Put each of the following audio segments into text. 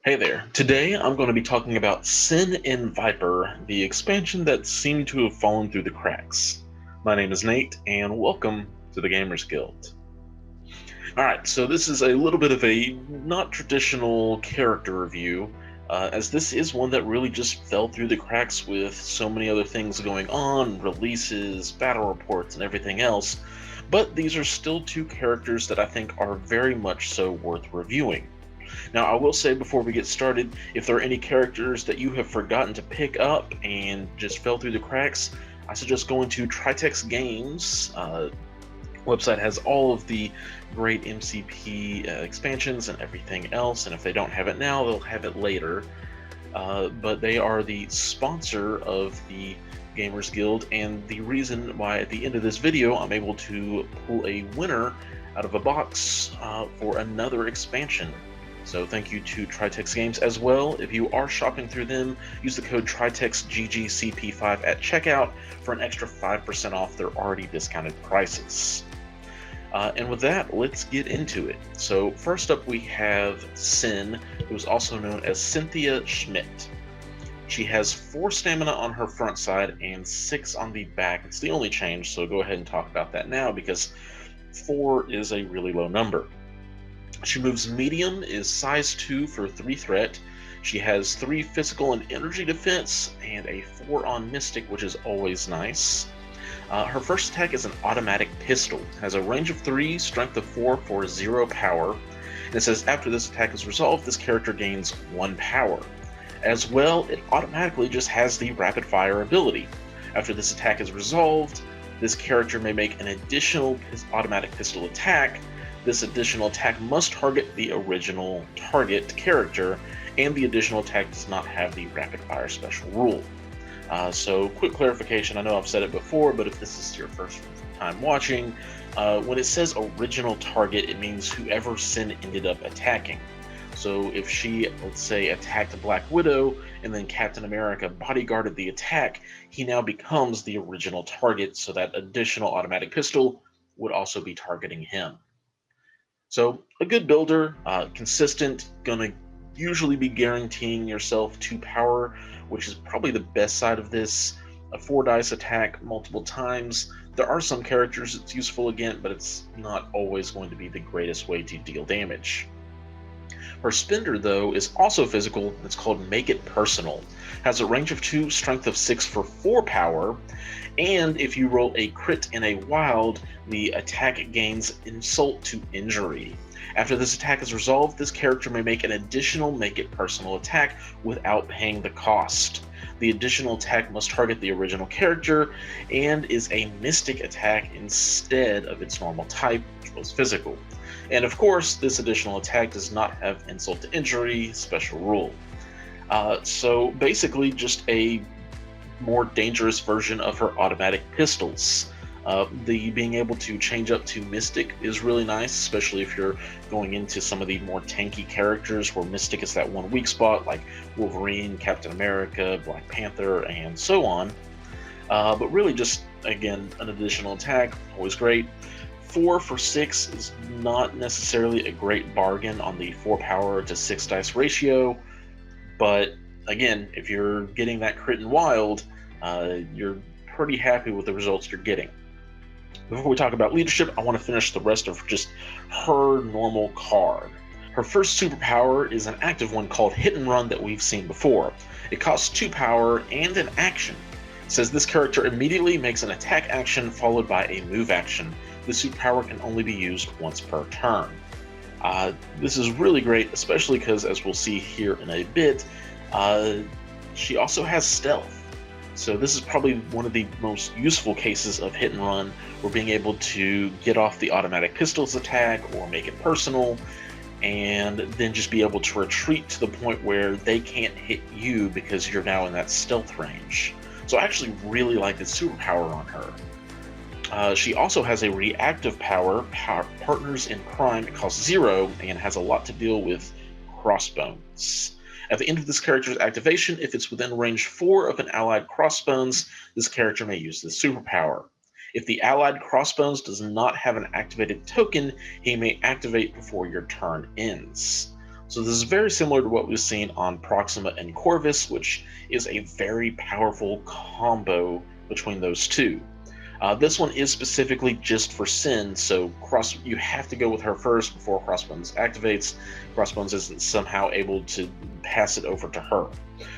Hey there. Today I'm going to be talking about Sin in Viper, the expansion that seemed to have fallen through the cracks. My name is Nate, and welcome to the Gamers Guild. Alright, so this is a little bit of a not traditional character review, as this is one that really just fell through the cracks with so many other things going on, releases, battle reports, and everything else, but these are still two characters that I think are very much so worth reviewing. Now, I will say before we get started, if there are any characters that you have forgotten to pick up and just fell through the cracks, I suggest going to Tritex Games. Website has all of the great MCP expansions and everything else, and if they don't have it now, they'll have it later. But they are the sponsor of the Gamers Guild, and the reason why at the end of this video I'm able to pull a winner out of a box for another expansion. So thank you to Tritex Games as well. If you are shopping through them, use the code TritexGGCP5 at checkout for an extra 5% off their already discounted prices. And with that, let's get into it. So first up we have Sin, who is also known as Cynthia Schmidt. She has 4 stamina on her front side and 6 on the back. It's the only change, so go ahead and talk about that now because 4 is a really low number. She moves medium, is size 2 for 3 threat. She has 3 physical and energy defense, and a 4 on mystic, which is always nice. Her first attack is an automatic pistol. Has a range of 3, strength of 4 for 0 power. And it says after this attack is resolved, this character gains 1 power. As well, it automatically just has the rapid fire ability. After this attack is resolved, this character may make an additional automatic pistol attack. This additional attack must target the original target character, and the additional attack does not have the rapid fire special rule. So quick clarification, I know I've said it before, but if this is your first time watching, when it says original target, it means whoever Sin ended up attacking. So if she, let's say, attacked Black Widow, and then Captain America bodyguarded the attack, he now becomes the original target, so that additional automatic pistol would also be targeting him. So a good builder, consistent, gonna usually be guaranteeing yourself 2 power, which is probably the best side of this. A 4 dice attack multiple times. There are some characters it's useful against, but it's not always going to be the greatest way to deal damage. Her spender, though, is also physical. It's called Make It Personal. Has a range of 2, strength of 6 for 4 power, and if you roll a crit in a wild, the attack gains insult to injury. After this attack is resolved, this character may make an additional Make It Personal attack without paying the cost. The additional attack must target the original character and is a mystic attack instead of its normal type, which was physical. And of course, this additional attack does not have insult to injury special rule. So basically just a more dangerous version of her automatic pistols. The being able to change up to Mystic is really nice, especially if you're going into some of the more tanky characters where Mystic is that one weak spot, like Wolverine, Captain America, Black Panther, and so on. But really just, again, an additional attack, always great. 4 for 6 is not necessarily a great bargain on the 4 power to 6 dice ratio, but again, if you're getting that crit and wild, you're pretty happy with the results you're getting. Before we talk about leadership, I want to finish the rest of just her normal card. Her first superpower is an active one called Hit and Run that we've seen before. It costs 2 power and an action. It says this character immediately makes an attack action followed by a move action. This superpower can only be used once per turn. This is really great, especially because, as we'll see here in a bit, she also has stealth. So this is probably one of the most useful cases of hit and run, or being able to get off the automatic pistols attack or make it personal, and then just be able to retreat to the point where they can't hit you because you're now in that stealth range. So I actually really like this superpower on her. She also has a reactive power, Partners in Crime. It costs 0 and has a lot to deal with crossbones. At the end of this character's activation, if it's within range 4 of an allied crossbones, this character may use this superpower. If the allied crossbones does not have an activated token, he may activate before your turn ends. So this is very similar to what we've seen on Proxima and Corvus, which is a very powerful combo between those two. This one is specifically just for Sin, so you have to go with her first before Crossbones activates. Crossbones isn't somehow able to pass it over to her.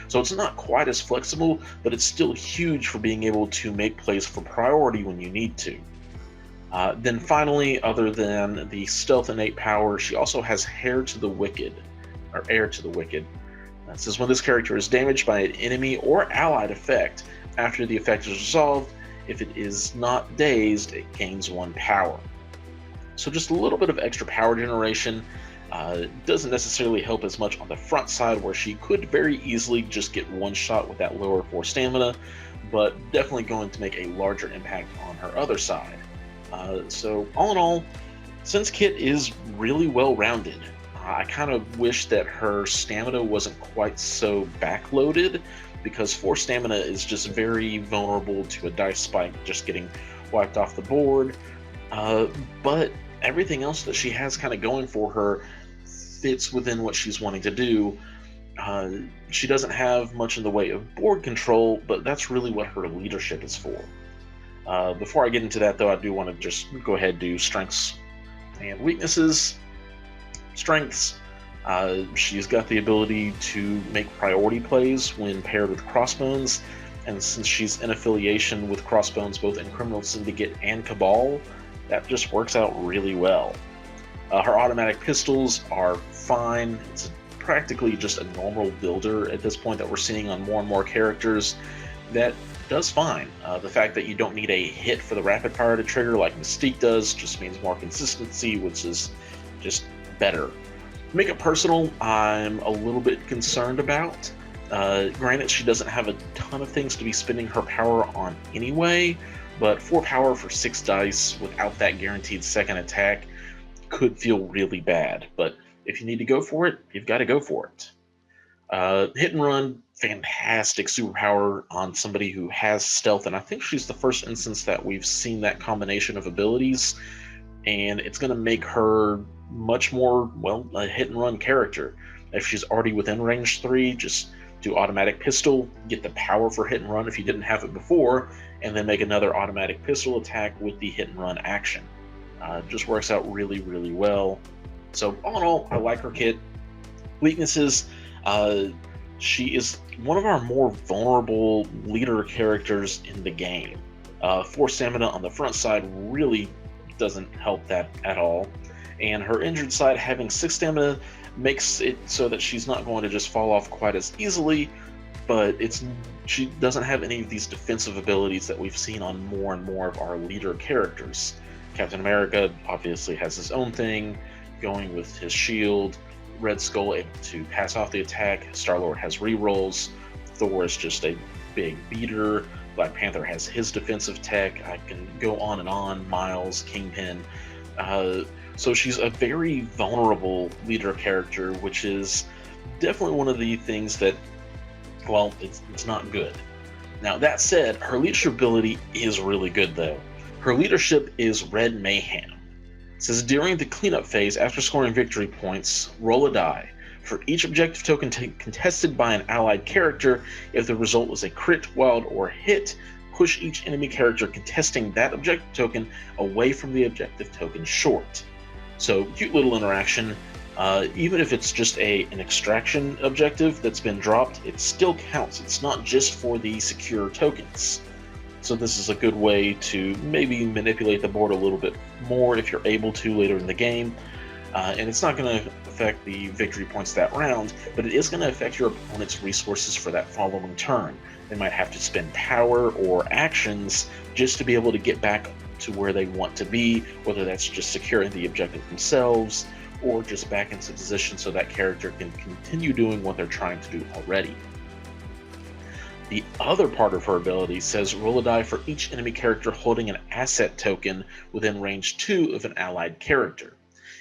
So it's not quite as flexible, but it's still huge for being able to make plays for priority when you need to. Then finally, other than the stealth innate power, she also has Hair to the Wicked, or Heir to the Wicked. That says when this character is damaged by an enemy or allied effect, after the effect is resolved, if it is not dazed, it gains 1 power. So just a little bit of extra power generation. Doesn't necessarily help as much on the front side, where she could very easily just get one shot with that lower 4 stamina, but definitely going to make a larger impact on her other side. So all in all, Sin's kit is really well rounded. I kind of wish that her stamina wasn't quite so backloaded, because 4 stamina is just very vulnerable to a dice spike just getting wiped off the board. But everything else that she has kind of going for her fits within what she's wanting to do. She doesn't have much in the way of board control, but that's really what her leadership is for. Before I get into that, though, I do want to just go ahead and do strengths and weaknesses. Strengths. She's got the ability to make priority plays when paired with Crossbones, and since she's in affiliation with Crossbones both in Criminal Syndicate and Cabal, that just works out really well. Her automatic pistols are fine. It's practically just a normal builder at this point that we're seeing on more and more characters. That does fine. The fact that you don't need a hit for the rapid fire to trigger like Mystique does just means more consistency, which is just better. Make it personal, I'm a little bit concerned about. Granted, she doesn't have a ton of things to be spending her power on anyway, but 4 power for 6 dice without that guaranteed second attack could feel really bad. But if you need to go for it, you've got to go for it. Hit and run, fantastic superpower on somebody who has stealth, and I think she's the first instance that we've seen that combination of abilities, and it's going to make her much more, well, a hit and run character. If she's already within range 3, just do automatic pistol, get the power for hit and run if you didn't have it before, and then make another automatic pistol attack with the hit and run action. Just works out really, really well. So all in all, I like her kit. Weaknesses, she is one of our more vulnerable leader characters in the game. 4 stamina on the front side really doesn't help that at all, and her injured side having 6 stamina makes it so that she's not going to just fall off quite as easily, but she doesn't have any of these defensive abilities that we've seen on more and more of our leader characters. Captain America obviously has his own thing going with his shield, Red Skull able to pass off the attack, Star-Lord has rerolls, Thor is just a big beater, Black Panther has his defensive tech, I can go on and on, Miles, Kingpin. So she's a very vulnerable leader character, which is definitely one of the things that, well, it's not good. Now, that said, her leadership ability is really good, though. Her leadership is Red Mayhem. It says, during the cleanup phase, after scoring victory points, roll a die. For each objective token contested by an allied character, if the result was a crit, wild, or hit, push each enemy character contesting that objective token away from the objective token short. So, cute little interaction. Even if it's just an extraction objective that's been dropped, it still counts. It's not just for the secure tokens. So this is a good way to maybe manipulate the board a little bit more if you're able to later in the game. And it's not going to affect the victory points that round, but it is going to affect your opponent's resources for that following turn. They might have to spend power or actions just to be able to get back to where they want to be, whether that's just securing the objective themselves or just back into position so that character can continue doing what they're trying to do already. The other part of her ability says roll a die for each enemy character holding an asset token within range 2 of an allied character.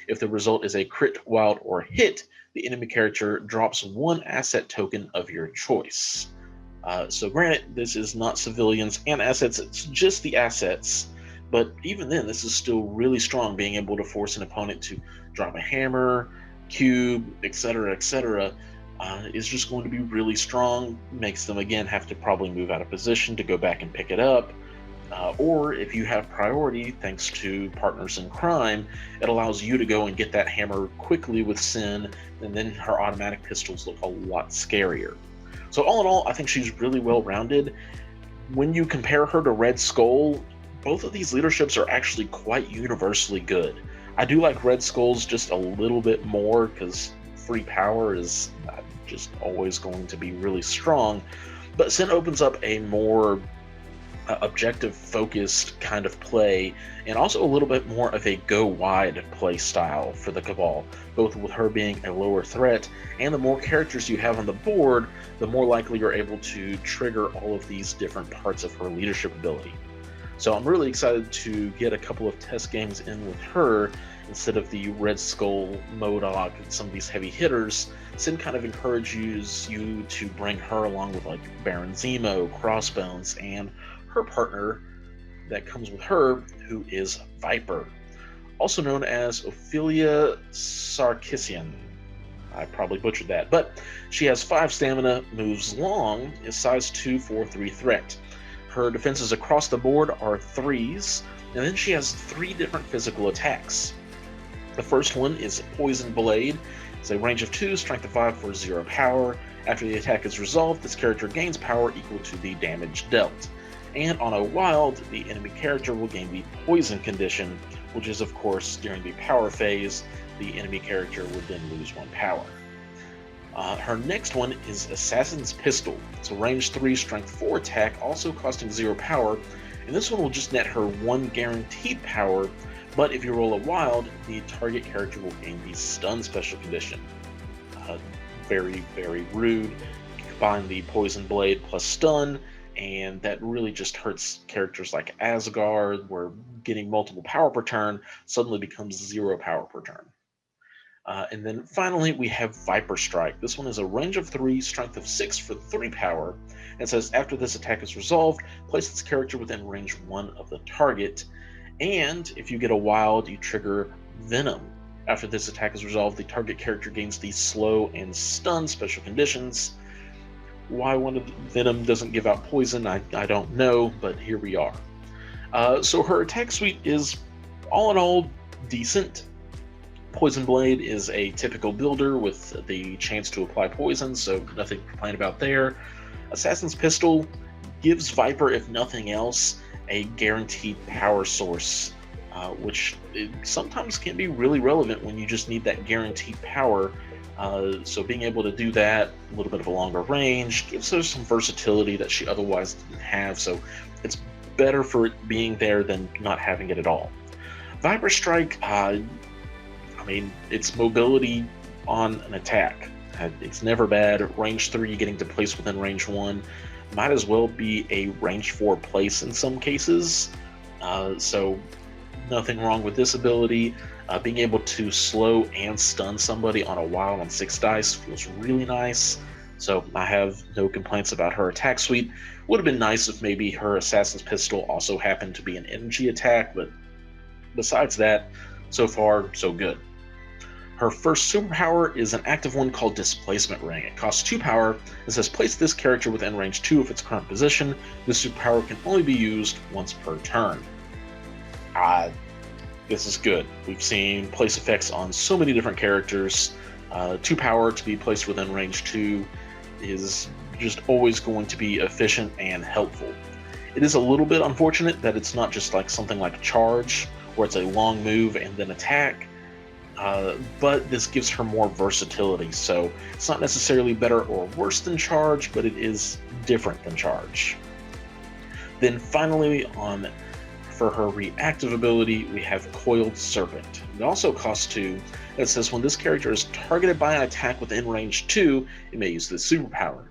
If the result is a crit, wild, or hit, the enemy character drops 1 asset token of your choice. So granted, this is not civilians and assets, it's just the assets, but even then, this is still really strong, being able to force an opponent to drop a hammer, cube, etc., is just going to be really strong. Makes them again have to probably move out of position to go back and pick it up. Or if you have priority, thanks to partners in crime, it allows you to go and get that hammer quickly with Sin, and then her automatic pistols look a lot scarier. So all in all, I think she's really well rounded. When you compare her to Red Skull, both of these leaderships are actually quite universally good. I do like Red Skull's just a little bit more because free power is just always going to be really strong, but Sin opens up a more objective focused kind of play, and also a little bit more of a go wide play style for the Cabal, both with her being a lower threat, and the more characters you have on the board, the more likely you're able to trigger all of these different parts of her leadership ability. So I'm really excited to get a couple of test games in with her instead of the Red Skull, MODOK, and some of these heavy hitters. Sin kind of encourages you to bring her along with like Baron Zemo, Crossbones, and her partner that comes with her, who is Viper, also known as Ophelia Sarkissian. I probably butchered that, but she has 5 stamina, moves long, is size 2 for 3 threat. Her defenses across the board are 3s, and then she has 3 different physical attacks. The first one is Poison Blade. It's a range of 2, strength of 5 for 0 power. After the attack is resolved, this character gains power equal to the damage dealt. And on a wild, the enemy character will gain the poison condition, which is of course during the power phase, the enemy character would then lose 1 power. Her next one is Assassin's Pistol. It's a range 3, strength 4 attack, also costing 0 power, and this one will just net her 1 guaranteed power, but if you roll a wild, the target character will gain the stun special condition. Very, very rude. You combine the Poison Blade plus stun, and that really just hurts characters like Asgard, where getting multiple power per turn suddenly becomes 0 power per turn. And then finally, we have Viper Strike. This one is a range of 3, strength of 6 for 3 power, and says after this attack is resolved, place this character within range 1 of the target, and if you get a wild, you trigger Venom. After this attack is resolved, the target character gains the slow and stun special conditions. Why one of Venom doesn't give out poison, I don't know, but here we are. So her attack suite is all in all decent. Poison Blade is a typical builder with the chance to apply poison, so nothing to complain about there. Assassin's Pistol gives Viper, if nothing else, a guaranteed power source, which sometimes can be really relevant when you just need that guaranteed power. So being able to do that, a little bit of a longer range, gives her some versatility that she otherwise didn't have, so it's better for it being there than not having it at all. Viper Strike, it's mobility on an attack. It's never bad. Range 3, getting to place within range 1, might as well be a range 4 place in some cases. So nothing wrong with this ability. Being able to slow and stun somebody on a wild on 6 dice feels really nice. So I have no complaints about her attack suite. Would have been nice if maybe her Assassin's Pistol also happened to be an energy attack, but besides that, so far, so good. Her first superpower is an active one called Displacement Ring. It costs 2 power and says place this character within range 2 of its current position. This superpower can only be used once per turn. This is good. We've seen place effects on so many different characters. 2 power to be placed within range 2 is just always going to be efficient and helpful. It is a little bit unfortunate that it's not just like something like Charge, where it's a long move and then attack, but this gives her more versatility, so it's not necessarily better or worse than Charge, but it is different than Charge. Then finally, for her reactive ability, we have Coiled Serpent. It also costs 2. It says when this character is targeted by an attack within range 2, it may use this superpower.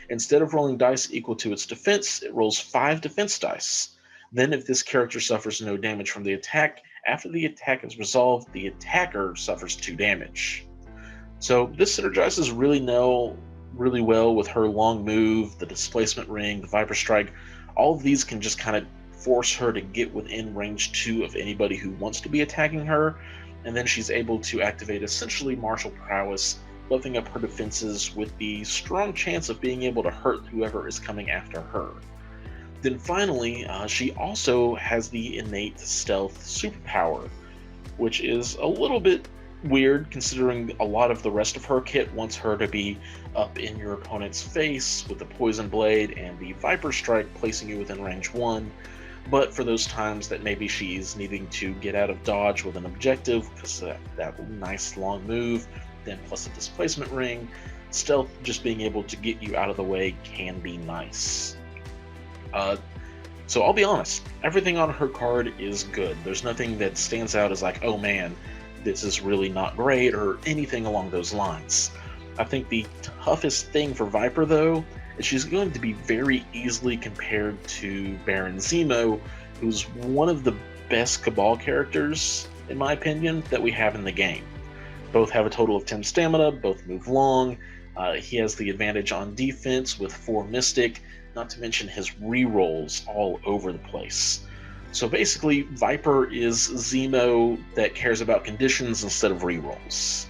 Instead of rolling dice equal to its defense, it rolls 5 defense dice. Then if this character suffers no damage from the attack, after the attack is resolved, the attacker suffers 2 damage. So this synergizes really well with her long move, the Displacement Ring, the Viper Strike. All of these can just kind of force her to get within range 2 of anybody who wants to be attacking her, and then she's able to activate essentially martial prowess, buffing up her defenses with the strong chance of being able to hurt whoever is coming after her. Then finally, she also has the innate stealth superpower, which is a little bit weird considering a lot of the rest of her kit wants her to be up in your opponent's face with the poison blade and the viper strike, placing you within range 1. But for those times that maybe she's needing to get out of dodge with an objective, because that nice long move, then plus a displacement ring, stealth just being able to get you out of the way can be nice. So I'll be honest, everything on her card is good. There's nothing that stands out as like, oh man, this is really not great, or anything along those lines. I think the toughest thing for Viper, though, is she's going to be very easily compared to Baron Zemo, who's one of the best Cabal characters, in my opinion, that we have in the game. Both have a total of 10 stamina, both move long. He has the advantage on defense with 4 Mystic, not to mention his rerolls all over the place. So basically, Viper is Zemo that cares about conditions instead of rerolls.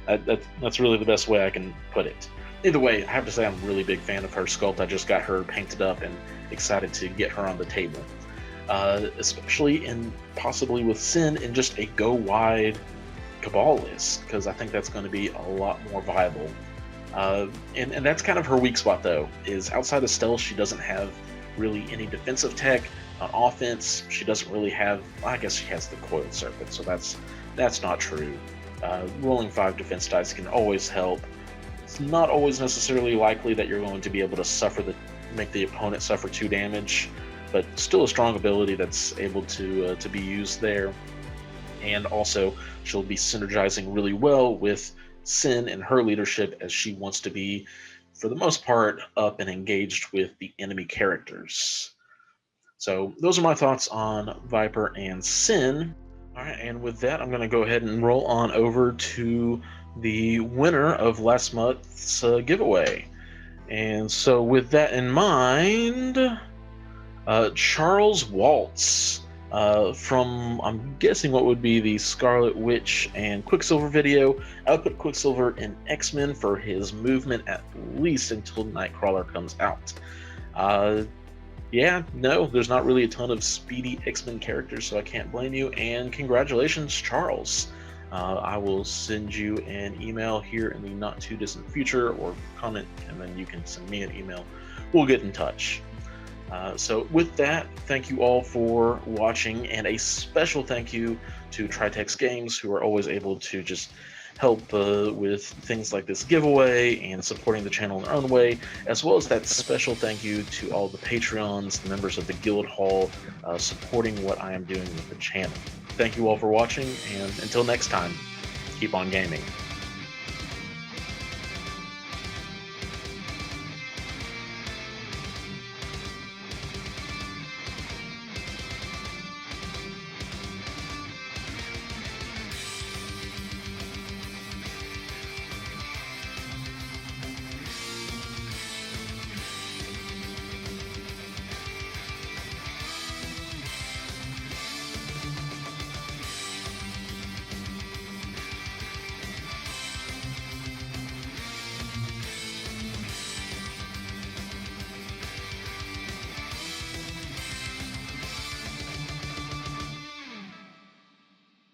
That's really the best way I can put it. Either way, I have to say I'm a really big fan of her sculpt. I just got her painted up and excited to get her on the table. Especially in possibly with Sin in just a go-wide Cabal list, because I think that's going to be a lot more viable. And that's kind of her weak spot, though, is outside of stealth, she doesn't have really any defensive tech. On offense, she doesn't really have, I guess she has the Coiled Serpent, so that's not true. Rolling 5 defense dice can always help. It's not always necessarily likely that you're going to be able to make the opponent suffer 2 damage, but still a strong ability that's able to be used there. And also, she'll be synergizing really well with Sin and her leadership, as she wants to be, for the most part, up and engaged with the enemy characters. So those are my thoughts on Viper and Sin. All right, and with that, I'm going to go ahead and roll on over to the winner of last month's giveaway. And so with that in mind, Charles Waltz from, I'm guessing, what would be the Scarlet Witch and Quicksilver video. I would put Quicksilver in X-Men for his movement at least until Nightcrawler comes out. Yeah, no, there's not really a ton of speedy X-Men characters, so I can't blame you, and congratulations, Charles. I will send you an email here in the not too distant future, or comment, and then you can send me an email. We'll get in touch. So with that, thank you all for watching, and a special thank you to Tritex Games, who are always able to just help with things like this giveaway and supporting the channel in their own way, as well as that special thank you to all the Patreons, the members of the Guild Hall, supporting what I am doing with the channel. Thank you all for watching, and until next time, keep on gaming.